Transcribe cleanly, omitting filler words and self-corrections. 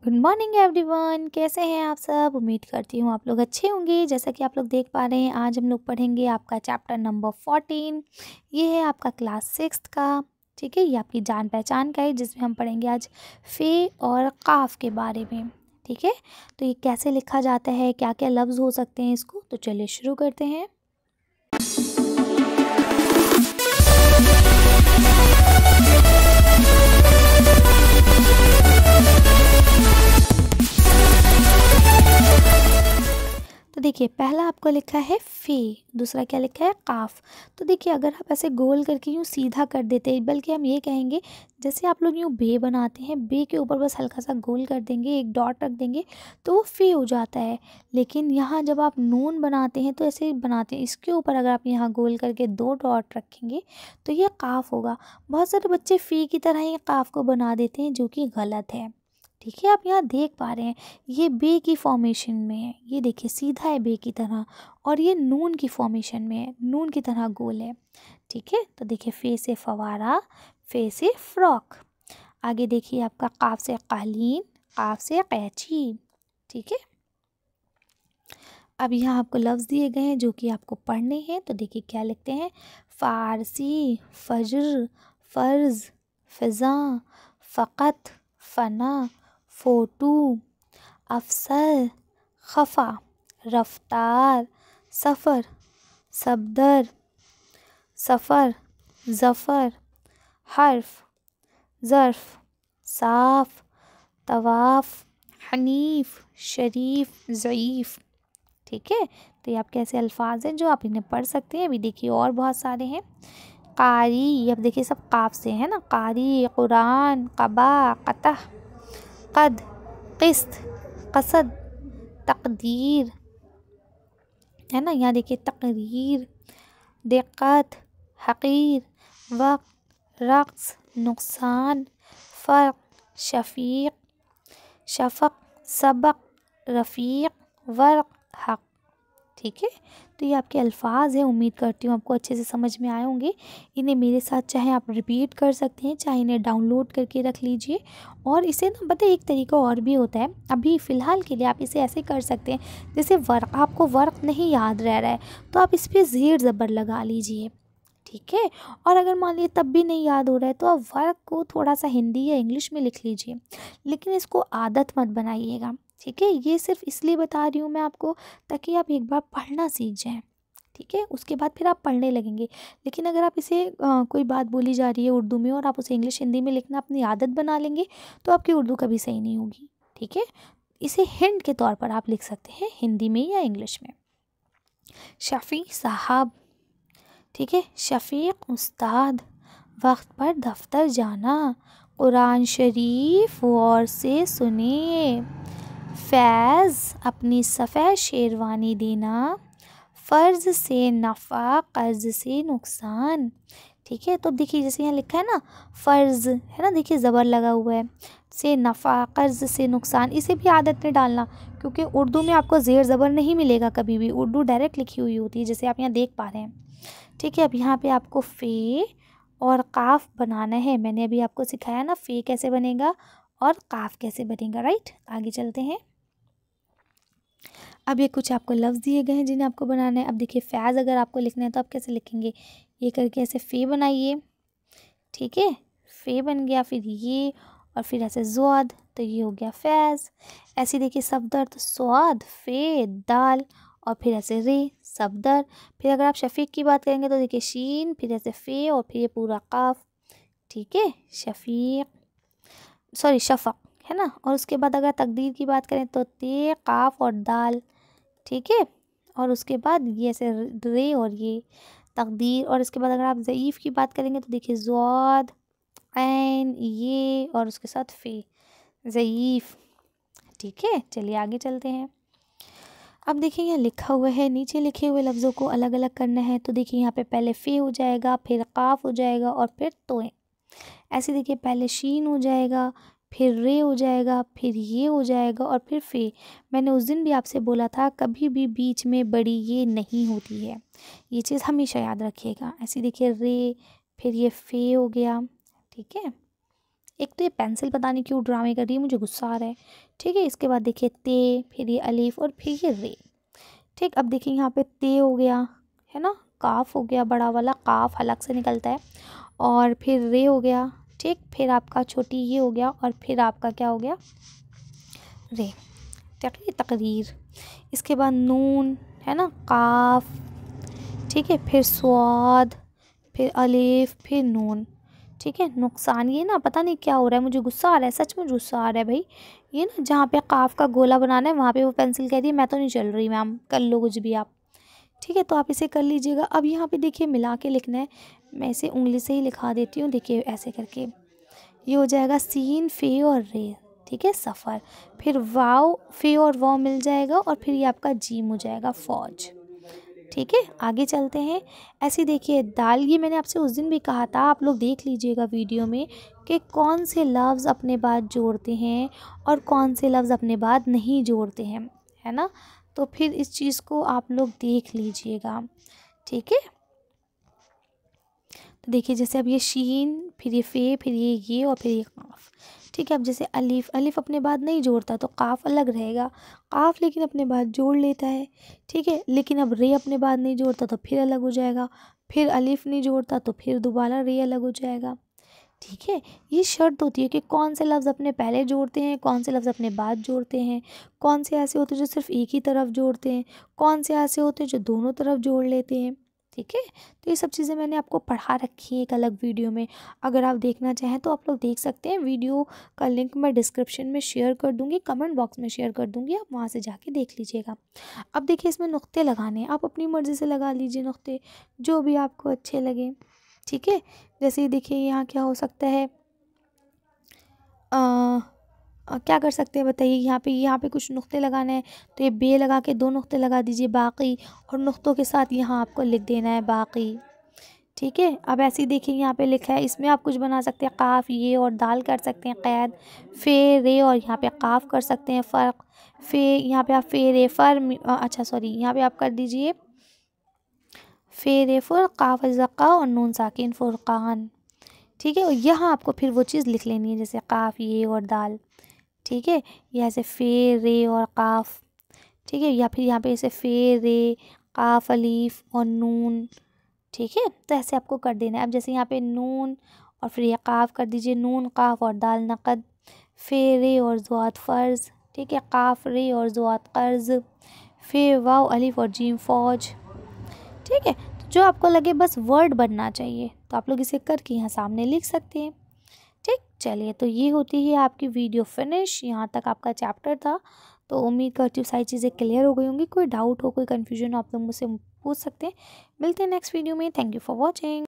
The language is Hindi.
गुड मॉर्निंग एवरीवन, कैसे हैं आप सब। उम्मीद करती हूँ आप लोग अच्छे होंगे। जैसा कि आप लोग देख पा रहे हैं, आज हम लोग पढ़ेंगे आपका चैप्टर नंबर 14। ये है आपका क्लास 6 का। ठीक है, ये आपकी जान पहचान का है, जिसमें हम पढ़ेंगे आज फ़े और काफ के बारे में। ठीक है, तो ये कैसे लिखा जाता है, क्या क्या लफ्ज़ हो सकते हैं इसको। तो चलिए शुरू करते हैं। तो देखिए, पहला आपको लिखा है फ़े, दूसरा क्या लिखा है काफ। तो देखिए, अगर आप ऐसे गोल करके यूँ सीधा कर देते हैं, बल्कि हम ये कहेंगे जैसे आप लोग यूँ बे बनाते हैं, बे के ऊपर बस हल्का सा गोल कर देंगे, एक डॉट रख देंगे तो वो फ़े हो जाता है। लेकिन यहाँ जब आप नून बनाते हैं तो ऐसे बनाते हैं, इसके ऊपर अगर आप यहाँ गोल करके 2 डॉट रखेंगे तो ये काफ होगा। बहुत सारे बच्चे फ़े की तरह ही काफ को बना देते हैं, जो कि गलत है। ठीक है, आप यहाँ देख पा रहे हैं ये बे की फॉर्मेशन में है, ये देखिए सीधा है बे की तरह, और ये नून की फॉर्मेशन में है, नून की तरह गोल है। ठीक है, तो देखिए फ़े से फवारा, फ़े से फ्रॉक। आगे देखिए आपका काफ से कालीन, काफ से कैंची। ठीक है, अब यहाँ आपको लफ्ज़ दिए गए हैं जो कि आपको पढ़ने हैं। तो देखिए क्या लिखते हैं। फ़ारसी, फ़ज्र, फ़र्ज़, फ़िज़ा, फ़क़त, फ़ना, फ़ोटू, अफ़सर, ख़फ़ा, रफ़्तार, सफ़र, सफ़दर, सफ़र, ज़फ़र, हर्फ़, ज़र्फ़, साफ़, तवाफ़, हनीफ़, शरीफ़, ज़ईफ़। ठीक है, तो ये आपके ऐसे अल्फाज हैं जो आप इन्हें पढ़ सकते हैं। अभी देखिए और बहुत सारे हैं। कारी, अब देखिए सब काफ से है ना। कारी, कुरान, कबा, कतह, कद, किस्त, कसद, तकदीर, है ना। यहाँ देखिए तकरीर, दिक्कत, हकीर, वक्त, रक्स, नुकसान, फ़र्क, शफ़ीक, शफ़क़, सबक, रफ़ीक, वर्क, हक। ठीक है, तो ये आपके अल्फाज हैं। उम्मीद करती हूँ आपको अच्छे से समझ में आए होंगे। इन्हें मेरे साथ चाहे आप रिपीट कर सकते हैं, चाहे इन्हें डाउनलोड करके रख लीजिए। और इसे ना पता है एक तरीका और भी होता है, अभी फ़िलहाल के लिए आप इसे ऐसे कर सकते हैं। जैसे वर्क, आपको वर्क नहीं याद रह रहा है तो आप इस पर ज़ेर ज़बर लगा लीजिए। ठीक है, और अगर मान लीजिए तब भी नहीं याद हो रहा है तो आप वर्क को थोड़ा सा हिंदी या इंग्लिश में लिख लीजिए, लेकिन इसको आदत मत बनाइएगा। ठीक है, ये सिर्फ इसलिए बता रही हूँ मैं आपको ताकि आप एक बार पढ़ना सीख जाएं। ठीक है, उसके बाद फिर आप पढ़ने लगेंगे। लेकिन अगर आप इसे कोई बात बोली जा रही है उर्दू में और आप उसे इंग्लिश हिंदी में लिखना अपनी आदत बना लेंगे तो आपकी उर्दू कभी सही नहीं होगी। ठीक है, इसे हिंट के तौर पर आप लिख सकते हैं हिंदी में या इंग्लिश में। शफ़ी साहब, ठीक है, शफ़ीक उस्ताद, वक्त पर दफ्तर जाना, कुरान शरीफ गौर से सुनिए, फैज़ अपनी सफ़ेद शेरवानी देना, फ़र्ज़ से नफ़ा, कर्ज़ से नुकसान। ठीक है, तो देखिए जैसे यहाँ लिखा है ना फ़र्ज़, है ना, देखिए ज़बर लगा हुआ है, से नफ़ा, कर्ज़ से नुकसान। इसे भी आदत में डालना, क्योंकि उर्दू में आपको ज़ेर ज़बर नहीं मिलेगा कभी भी। उर्दू डायरेक्ट लिखी हुई होती है, जैसे आप यहाँ देख पा रहे हैं। ठीक है, अब यहाँ पे आपको फ़े और काफ बनाना है। मैंने अभी आपको सिखाया ना फ़े कैसे बनेगा और काफ कैसे बनेगा। राइट, आगे चलते हैं। अब ये कुछ आपको लफ्ज़ दिए गए हैं जिन्हें आपको बनाना है। अब देखिए फैज़ अगर आपको लिखना है तो आप कैसे लिखेंगे, ये करके ऐसे फ़े बनाइए। ठीक है, फ़े बन गया, फिर ये और फिर ऐसे ज़्वाद, तो ये हो गया फैज़। ऐसे देखिए सफ़दर, तो स्वाद, फ़े, दाल, और फिर ऐसे रे, सफ़दर। फिर अगर आप शफ़ीक की बात करेंगे तो देखिए शीन, फिर ऐसे फ़े और फिर ये पूरा काफ। ठीक है, शफ़ीक, सॉरी शफ़क़, है ना। और उसके बाद अगर तकदीर की बात करें तो ते, काफ और दाल। ठीक है, और उसके बाद ये ऐसे रे और ये तकदीर। और इसके बाद अगर आप ज़ईफ़ की बात करेंगे तो देखिए ज़्वाद, ऐन, ये और उसके साथ फ़े, ज़ईफ़। ठीक है, चलिए आगे चलते हैं। अब देखिए यहाँ लिखा हुआ है, नीचे लिखे हुए लफ्ज़ों को अलग अलग करना है। तो देखिए यहाँ पे पहले फ़े हो जाएगा, फिर काफ हो जाएगा और फिर तोए। ऐसे देखिए पहले शीन हो जाएगा, फिर रे हो जाएगा, फिर ये हो जाएगा और फिर फ़े। मैंने उस दिन भी आपसे बोला था कभी भी बीच में बड़ी ये नहीं होती है, ये चीज़ हमेशा याद रखिएगा। ऐसे देखिए रे, फिर ये फ़े हो गया। ठीक है, एक तो ये पेंसिल पता नहीं क्यों ड्रामे कर रही है, मुझे गुस्सा आ रहा है। ठीक है, इसके बाद देखिए ते, फिर ये अलीफ और फिर ये रे। ठीक, अब देखिए यहाँ पे ते हो गया है ना, काफ हो गया, बड़ा वाला काफ अलग से निकलता है, और फिर रे हो गया। ठीक, फिर आपका छोटी ये हो गया, और फिर आपका क्या हो गया, रे। तकरीर। इसके बाद नून है ना, काफ। ठीक है, फिर स्वाद, फिर अलिफ, फिर नून। ठीक है, नुकसान, ये ना पता नहीं क्या हो रहा है, मुझे गुस्सा आ रहा है, सच में गुस्सा आ रहा है भाई। ये ना जहाँ पे काफ का गोला बनाना है वहाँ पे वो पेंसिल कह रही है मैं तो नहीं चल रही मैम, कर लो कुछ भी आप। ठीक है, तो आप इसे कर लीजिएगा। अब यहाँ पे देखिए मिला के लिखना है, मैं इसे उंगली से ही लिखा देती हूँ, देखिए ऐसे करके। ये हो जाएगा सीन, फे और रे। ठीक है, सफ़र। फिर वाव, फे और वाव मिल जाएगा, और फिर ये आपका जीम हो जाएगा, फौज। ठीक है, आगे चलते हैं। ऐसे देखिए दाल, ये मैंने आपसे उस दिन भी कहा था, आप लोग देख लीजिएगा वीडियो में कि कौन से लफ्ज़ अपने बाद जोड़ते हैं और कौन से लफ्ज़ अपने बाद नहीं जोड़ते हैं, है ना। तो फिर इस चीज़ को आप लोग देख लीजिएगा। ठीक है, तो देखिए जैसे अब ये शीन, फिर ये फ़े, फिर ये और फिर ये काफ। ठीक है, अब जैसे अलीफ, अलीफ अपने बाद नहीं जोड़ता तो काफ अलग रहेगा, काफ लेकिन अपने बाद जोड़ लेता है। ठीक है, लेकिन अब रे अपने बाद नहीं जोड़ता तो फिर अलग हो जाएगा, फिर अलीफ नहीं जोड़ता तो फिर दोबारा रे अलग हो जाएगा। ठीक है, ये शर्त होती है कि कौन से लफ्ज़ अपने पहले जोड़ते हैं, कौन से लफ्ज़ अपने बाद जोड़ते हैं, कौन से ऐसे होते हैं जो सिर्फ एक ही तरफ जोड़ते हैं, कौन से ऐसे होते हैं जो दोनों तरफ जोड़ लेते हैं। ठीक है, तो ये सब चीज़ें मैंने आपको पढ़ा रखी है एक अलग वीडियो में, अगर आप देखना चाहें तो आप लोग देख सकते हैं। वीडियो का लिंक मैं डिस्क्रिप्शन में शेयर कर दूँगी, कमेंट बॉक्स में शेयर कर दूँगी, आप वहाँ से जाके देख लीजिएगा। अब देखिए इसमें नुक्ते लगाने हैं, आप अपनी मर्ज़ी से लगा लीजिए नुक्ते, जो भी आपको अच्छे लगे। ठीक है, जैसे देखिए यहाँ क्या हो सकता है, क्या कर सकते हैं बताइए, यहाँ पे कुछ नुक्ते लगाने हैं, तो ये बे लगा के 2 नुक्ते लगा दीजिए बाकी, और नुक्तों के साथ यहाँ आपको लिख देना है बाकी। ठीक है, अब ऐसे ही देखिए यहाँ पे लिखा है, इसमें आप कुछ बना सकते हैं, काफ ये और दाल कर सकते हैं कैद, फे रे और यहाँ पे काफ कर सकते हैं फ़र्क, फे यहाँ पे आप फे रे फर, अच्छा सॉरी यहाँ पे आप कर दीजिए फे रे फुर, काफ ज़क्का और नून साकिन फुरकान। ठीक है, और यहाँ आपको फिर वो चीज़ लिख लेनी है, जैसे काफ ये और दाल। ठीक है, या ऐसे फे रे और काफ। ठीक है, या फिर यहाँ पे ऐसे फे रे काफ अलीफ और नून। ठीक है, तो ऐसे आपको कर देना है। अब जैसे यहाँ पे नून और फिर ये काफ कर दीजिए, नून काफ और दाल नकद, फे रे और ज़ुआत फ़र्ज़। ठीक है, काफ रे और ज़ुआत कर्ज़, फे वाव अलीफ और जीम फौज। ठीक है, तो जो आपको लगे बस वर्ड बनना चाहिए तो आप लोग इसे करके यहाँ सामने लिख सकते हैं। ठीक, चलिए, तो ये होती है आपकी वीडियो फिनिश। यहाँ तक आपका चैप्टर था, तो उम्मीद करती हूँ सारी चीज़ें क्लियर हो गई होंगी। कोई डाउट हो, कोई कन्फ्यूजन हो, आप लोग मुझसे पूछ सकते हैं। मिलते हैं नेक्स्ट वीडियो में। Thank you for watching.